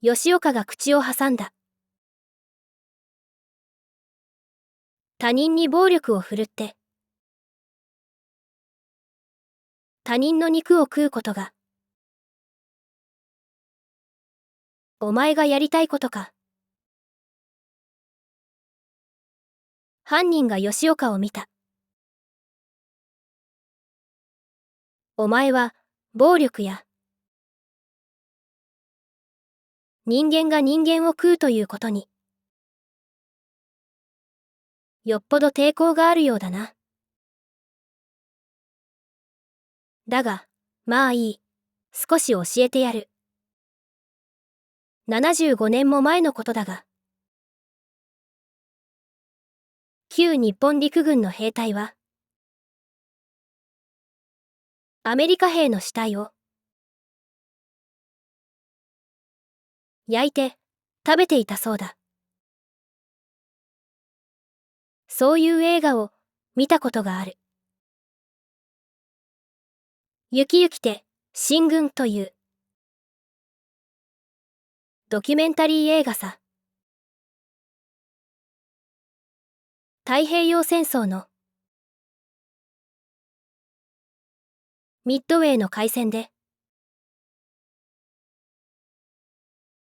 吉岡が口を挟んだ。他人に暴力を振るって、他人の肉を食うことが、お前がやりたいことか。犯人が吉岡を見た。お前は、暴力や、人間が人間を食うということに、よっぽど抵抗があるようだな。だが、まあいい。少し教えてやる。75年も前のことだが、旧日本陸軍の兵隊は、アメリカ兵の死体を、焼いて、食べていたそうだ。そういう映画を、見たことがある。ゆきゆきて、進軍という、ドキュメンタリー映画さ。太平洋戦争の、ミッドウェーの海戦で、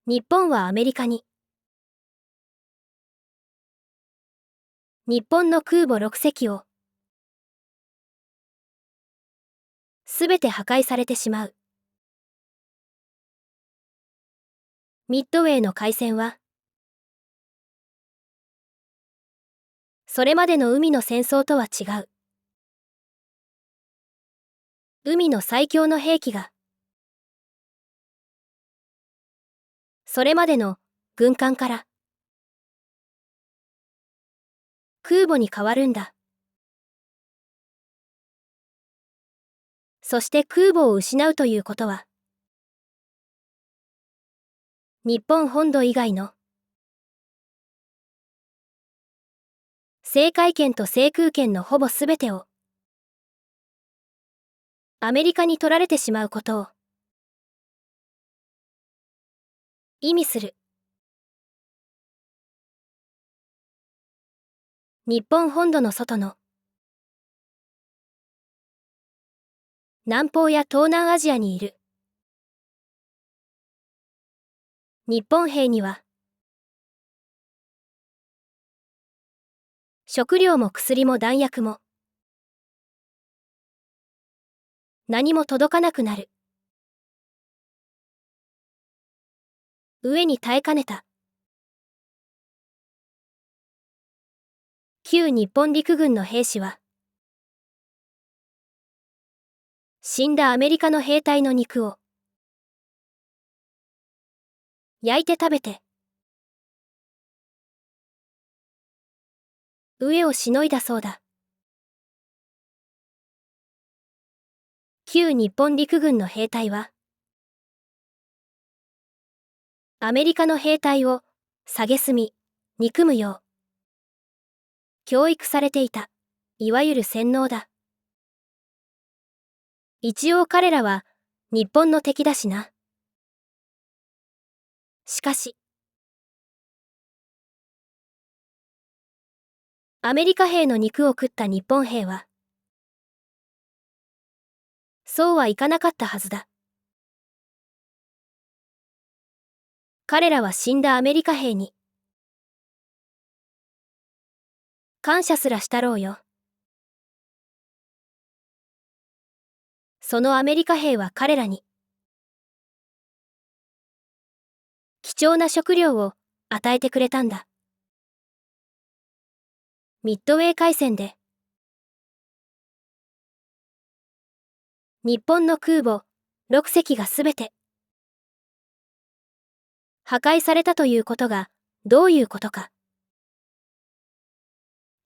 日本はアメリカに、日本の空母6隻を、すべて破壊されてしまう。ミッドウェーの海戦は、それまでの海の戦争とは違う。海の最強の兵器が、それまでの軍艦から空母に変わるんだ。そして空母を失うということは、日本本土以外の制海権と制空権のほぼすべてをアメリカに取られてしまうことを意味する。日本本土の外の南方や東南アジアにいる日本兵には食料も薬も弾薬も何も届かなくなる。上に耐えかねた旧日本陸軍の兵士は死んだアメリカの兵隊の肉を焼いて食べて飢えをしのいだそうだ。旧日本陸軍の兵隊はアメリカの兵隊を蔑み憎むよう教育されていた。いわゆる洗脳だ。一応彼らは日本の敵だしな。しかしアメリカ兵の肉を食った日本兵はそうはいかなかったはずだ。彼らは死んだアメリカ兵に感謝すらしたろうよ。そのアメリカ兵は彼らに貴重な食料を与えてくれたんだ。ミッドウェー海戦で日本の空母6隻がすべて破壊されたということがどういうことか。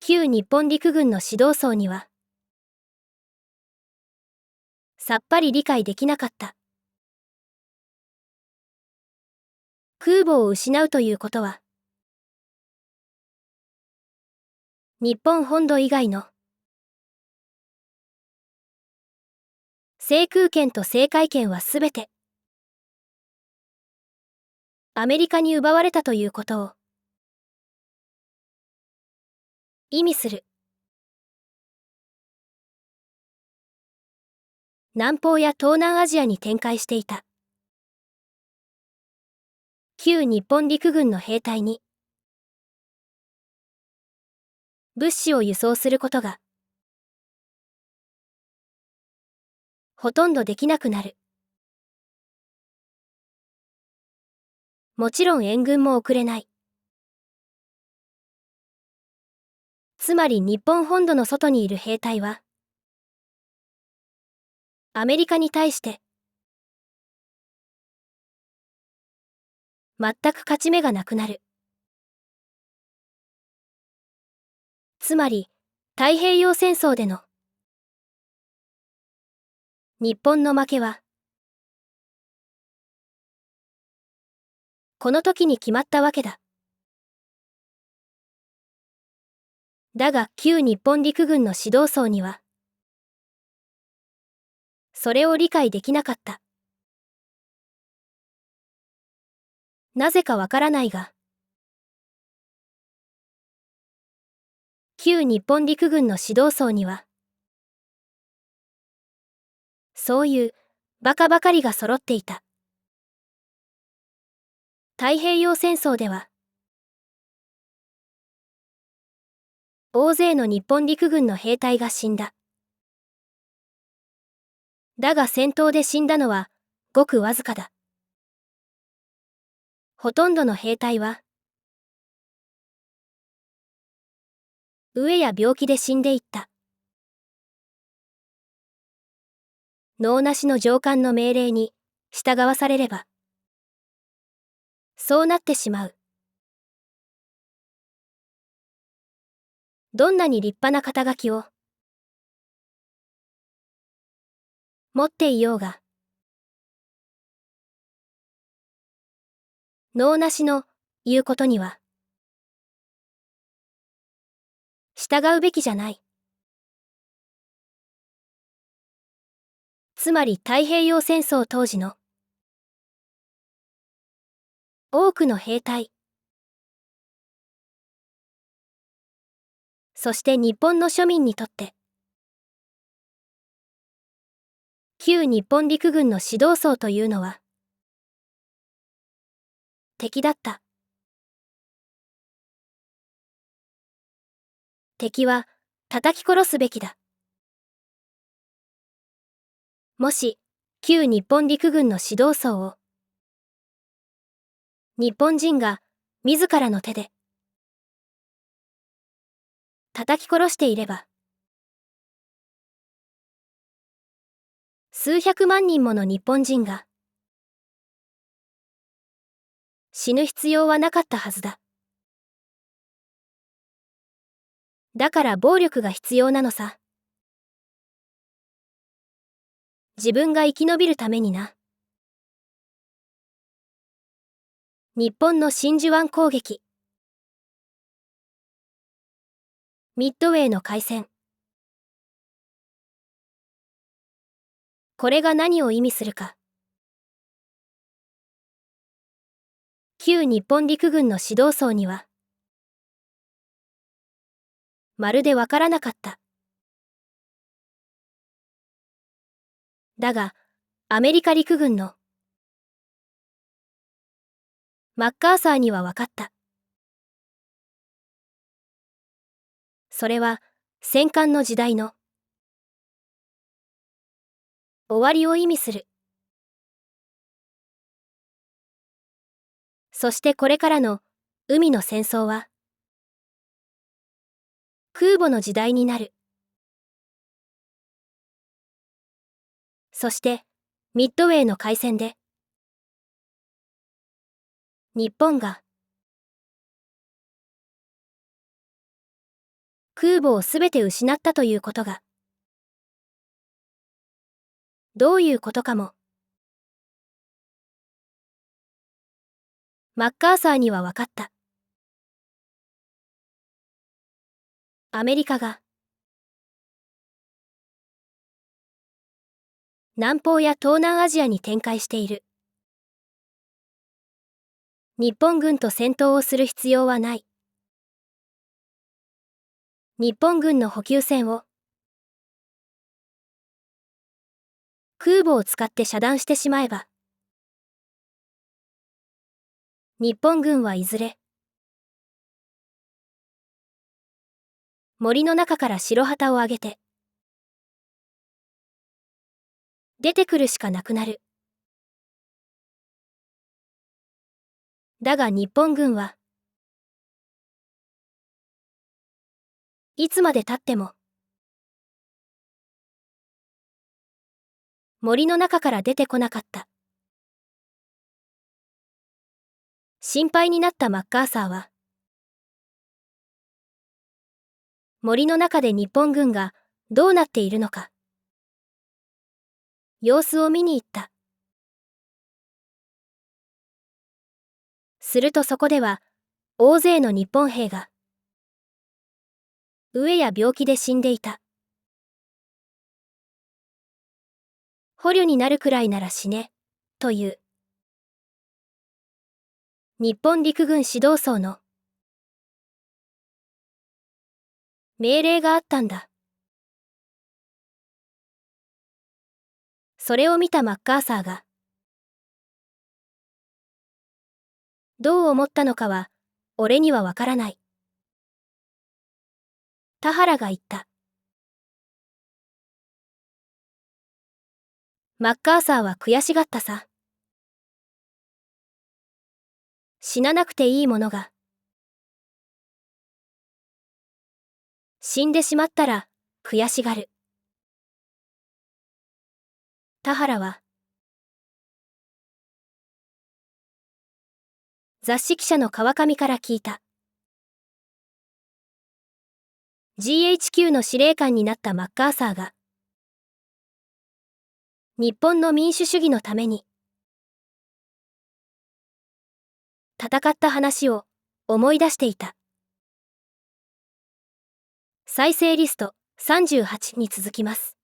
旧日本陸軍の指導層にはさっぱり理解できなかった。空母を失うということは日本本土以外の制空権と制海権はすべてアメリカに奪われたということを意味する。南方や東南アジアに展開していた旧日本陸軍の兵隊に物資を輸送することがほとんどできなくなる。もちろん援軍も送れない。つまり日本本土の外にいる兵隊はアメリカに対して全く勝ち目がなくなる。つまり太平洋戦争での日本の負けはこの時に決まったわけだ。だが旧日本陸軍の指導層にはそれを理解できなかった。なぜかわからないが旧日本陸軍の指導層にはそういうバカばかりが揃っていた。太平洋戦争では大勢の日本陸軍の兵隊が死んだ。だが戦闘で死んだのはごくわずかだ。ほとんどの兵隊は飢えや病気で死んでいった。能なしの上官の命令に従わされればそうなってしまう。どんなに立派な肩書きを持っていようが能なしの言うことには従うべきじゃない。つまり太平洋戦争当時の多くの兵隊、そして日本の庶民にとって旧日本陸軍の指導層というのは敵だった。敵は叩き殺すべきだ。もし旧日本陸軍の指導層を日本人が自らの手で叩き殺していれば数百万人もの日本人が死ぬ必要はなかったはずだ。だから暴力が必要なのさ。自分が生き延びるためにな。日本の真珠湾攻撃、ミッドウェーの海戦。これが何を意味するか。旧日本陸軍の指導層にはまるでわからなかった。だがアメリカ陸軍のマッカーサーにはわかった。それは戦艦の時代の終わりを意味する。そしてこれからの海の戦争は空母の時代になる。そしてミッドウェーの海戦で日本が空母をすべて失ったということがどういうことかもマッカーサーには分かった。アメリカが南方や東南アジアに展開している日本軍と戦闘をする必要はない。日本軍の補給線を空母を使って遮断してしまえば、日本軍はいずれ森の中から白旗を上げて出てくるしかなくなる。だが日本軍はいつまで経っても森の中から出てこなかった。心配になったマッカーサーは森の中で日本軍がどうなっているのか様子を見に行った。するとそこでは大勢の日本兵が飢えや病気で死んでいた。捕虜になるくらいなら死ねという日本陸軍指導層の命令があったんだ。それを見たマッカーサーがどう思ったのかは俺にはわからない。田原が言った。マッカーサーは悔しがったさ。死ななくていいものが死んでしまったら悔しがる。田原は雑誌記者の川上から聞いた。GHQ の司令官になったマッカーサーが日本の民主主義のために戦った話を思い出していた。再生リスト38に続きます。